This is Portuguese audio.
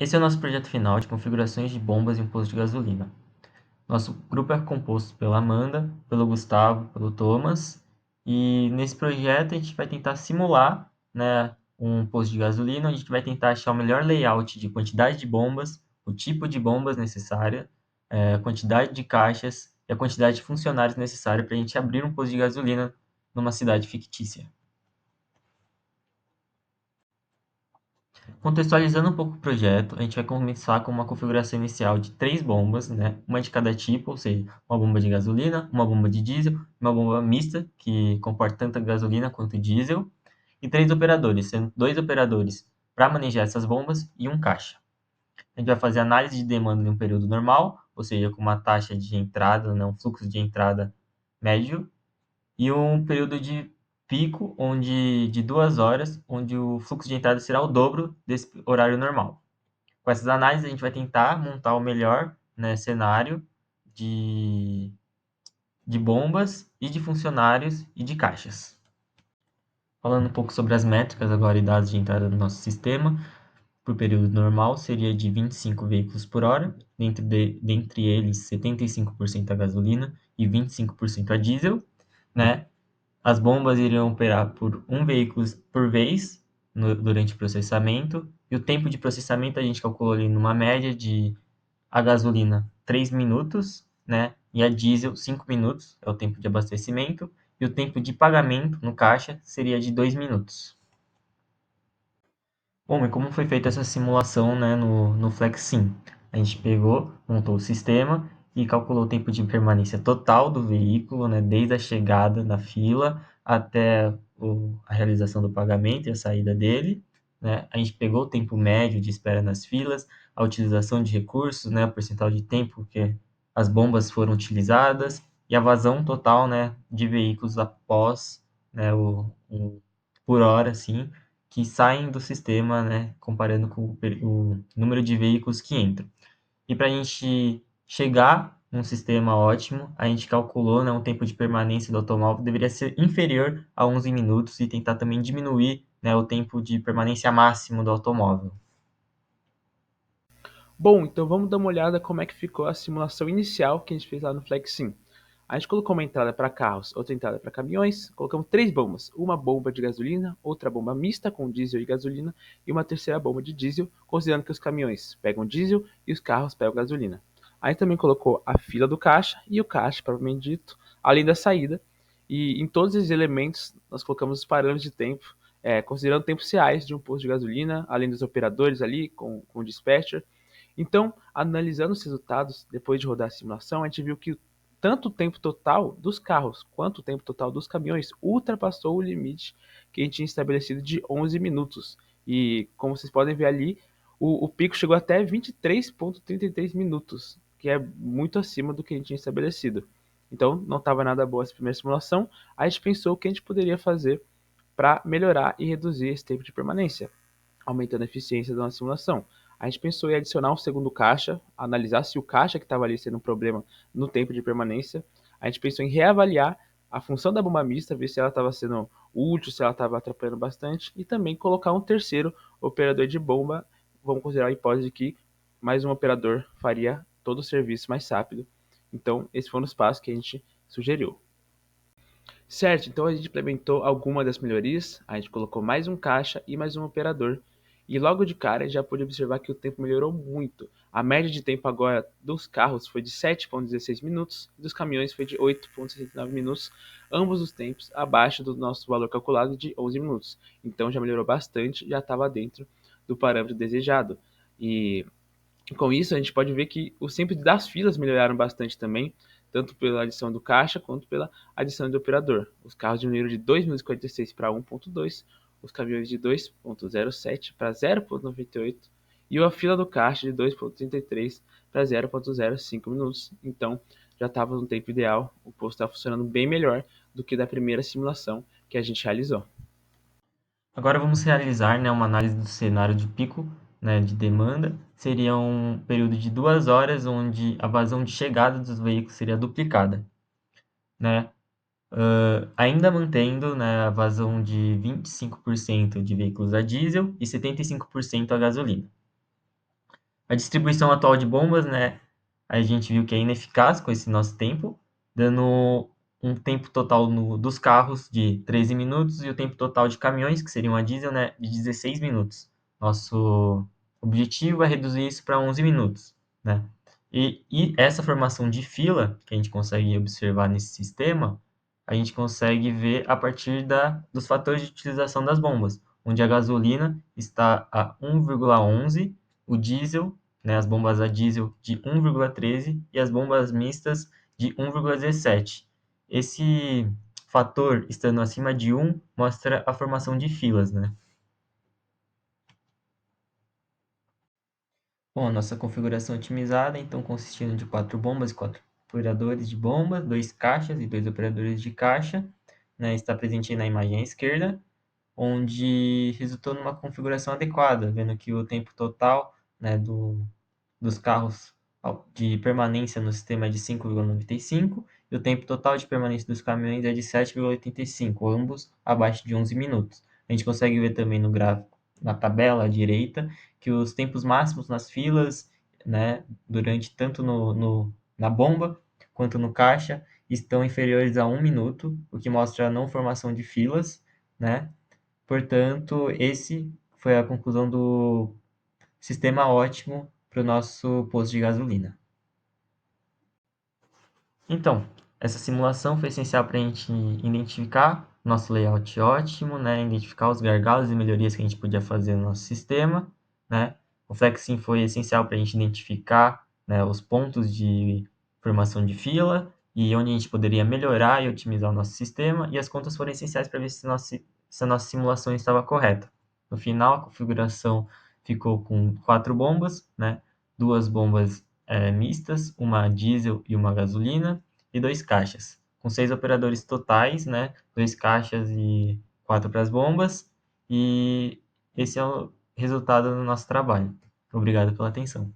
Esse é o nosso projeto final de configurações de bombas em um posto de gasolina. Nosso grupo é composto pela Amanda, pelo Gustavo, pelo Thomas, e nesse projeto a gente vai tentar simular, né, um posto de gasolina, onde a gente vai tentar achar o melhor layout de quantidade de bombas, o tipo de bombas necessária, a quantidade de caixas e a quantidade de funcionários necessária para a gente abrir um posto de gasolina numa cidade fictícia. Contextualizando um pouco o projeto, a gente vai começar com uma configuração inicial de 3 bombas, né? Uma de cada tipo, ou seja, uma bomba de gasolina, uma bomba de diesel, uma bomba mista, que comporta tanto gasolina quanto diesel, e 3 operadores, sendo 2 operadores para manejar essas bombas e um caixa. A gente vai fazer análise de demanda em um período normal, ou seja, com uma taxa de entrada, né? Um fluxo de entrada médio, e um período de pico de 2 horas, onde o fluxo de entrada será o dobro desse horário normal. Com essas análises, a gente vai tentar montar o melhor, né, cenário de, de bombas e de funcionários e de caixas. Falando um pouco sobre as métricas agora e dados de entrada do nosso sistema, por período normal seria de 25 veículos por hora, dentre eles 75% a gasolina e 25% a diesel, né? As bombas iriam operar por um veículo por vez durante o processamento, e o tempo de processamento a gente calculou ali numa média de a gasolina 3 minutos, né? E a diesel 5 minutos, é o tempo de abastecimento, e o tempo de pagamento no caixa seria de 2 minutos. Bom, e como foi feita essa simulação, né, no FlexSim? A gente pegou, montou o sistema e calculou o tempo de permanência total do veículo, né, desde a chegada na fila até a realização do pagamento e a saída dele, né? A gente pegou o tempo médio de espera nas filas, a utilização de recursos, né, o percentual de tempo que as bombas foram utilizadas e a vazão total, né, de veículos após, né, por hora, assim, que saem do sistema, né, comparando com o número de veículos que entram. E para a gente chegar num sistema ótimo, a gente calculou, né, um tempo de permanência do automóvel deveria ser inferior a 11 minutos e tentar também diminuir, né, o tempo de permanência máximo do automóvel. Bom, então vamos dar uma olhada como é que ficou a simulação inicial que a gente fez lá no FlexSim. A gente colocou uma entrada para carros, outra entrada para caminhões, colocamos 3 bombas, uma bomba de gasolina, outra bomba mista com diesel e gasolina e uma terceira bomba de diesel, considerando que os caminhões pegam diesel e os carros pegam gasolina. Aí também colocou a fila do caixa e o caixa, propriamente dito, além da saída, e em todos esses elementos nós colocamos os parâmetros de tempo, considerando tempos reais de um posto de gasolina, além dos operadores ali com o dispatcher. Então, analisando os resultados, depois de rodar a simulação, a gente viu que tanto o tempo total dos carros quanto o tempo total dos caminhões ultrapassou o limite que a gente tinha estabelecido de 11 minutos. E, como vocês podem ver ali, o pico chegou até 23,33 minutos, que é muito acima do que a gente tinha estabelecido. Então, não estava nada boa essa primeira simulação. A gente pensou o que a gente poderia fazer para melhorar e reduzir esse tempo de permanência, aumentando a eficiência da nossa simulação. A gente pensou em adicionar um segundo caixa, analisar se o caixa que estava ali sendo um problema no tempo de permanência. A gente pensou em reavaliar a função da bomba mista, ver se ela estava sendo útil, se ela estava atrapalhando bastante, e também colocar um terceiro operador de bomba. Vamos considerar a hipótese de que mais um operador faria todo o serviço mais rápido. Então, esses foram os passos que a gente sugeriu. Certo, então a gente implementou algumas das melhorias, a gente colocou mais um caixa e mais um operador. E logo de cara já pôde observar que o tempo melhorou muito. A média de tempo agora dos carros foi de 7,16 minutos e dos caminhões foi de 8,69 minutos, ambos os tempos abaixo do nosso valor calculado de 11 minutos. Então já melhorou bastante, já estava dentro do parâmetro desejado. E com isso, a gente pode ver que os tempos das filas melhoraram bastante também, tanto pela adição do caixa quanto pela adição do operador. Os carros diminuíram de 2 minutos e 46 para 1,2, os caminhões de 2,07 para 0,98 e a fila do caixa de 2,33 para 0,05 minutos. Então, já estava no tempo ideal, o posto está funcionando bem melhor do que da primeira simulação que a gente realizou. Agora vamos realizar, né, uma análise do cenário de pico, né, de demanda. Seria um período de 2 horas, onde a vazão de chegada dos veículos seria duplicada, né? Ainda mantendo, né, a vazão de 25% de veículos a diesel e 75% a gasolina. A distribuição atual de bombas, né, a gente viu que é ineficaz com esse nosso tempo, dando um tempo total dos carros de 13 minutos e o tempo total de caminhões, que seriam a diesel, né, de 16 minutos. Nosso objetivo é reduzir isso para 11 minutos, né? E essa formação de fila que a gente consegue observar nesse sistema, a gente consegue ver a partir dos fatores de utilização das bombas, onde a gasolina está a 1,11, o diesel, né, as bombas a diesel de 1,13 e as bombas mistas de 1,17. Esse fator estando acima de 1 mostra a formação de filas, né? Bom, a nossa configuração otimizada, então, consistindo de 4 bombas e 4 operadores de bomba, 2 caixas e 2 operadores de caixa, né, está presente aí na imagem à esquerda, onde resultou numa configuração adequada, vendo que o tempo total, né, dos carros de permanência no sistema é de 5,95 e o tempo total de permanência dos caminhões é de 7,85, ambos abaixo de 11 minutos. A gente consegue ver também no gráfico, na tabela à direita, que os tempos máximos nas filas, né, durante tanto na bomba quanto no caixa, estão inferiores a 1 minuto, o que mostra a não formação de filas, né? Portanto, esse foi a conclusão do sistema ótimo para o nosso posto de gasolina. Então, essa simulação foi essencial para a gente identificar nosso layout ótimo, né? Identificar os gargalos e melhorias que a gente podia fazer no nosso sistema, né? O Flexim foi essencial para a gente identificar, né, os pontos de formação de fila e onde a gente poderia melhorar e otimizar o nosso sistema, e as contas foram essenciais para ver se a nossa simulação estava correta. No final, a configuração ficou com 4 bombas, né? 2 bombas mistas, uma diesel e uma gasolina, e 2 caixas, com 6 operadores totais, né? 2 caixas e 4 para as bombas, e esse é o resultado do nosso trabalho. Obrigado pela atenção.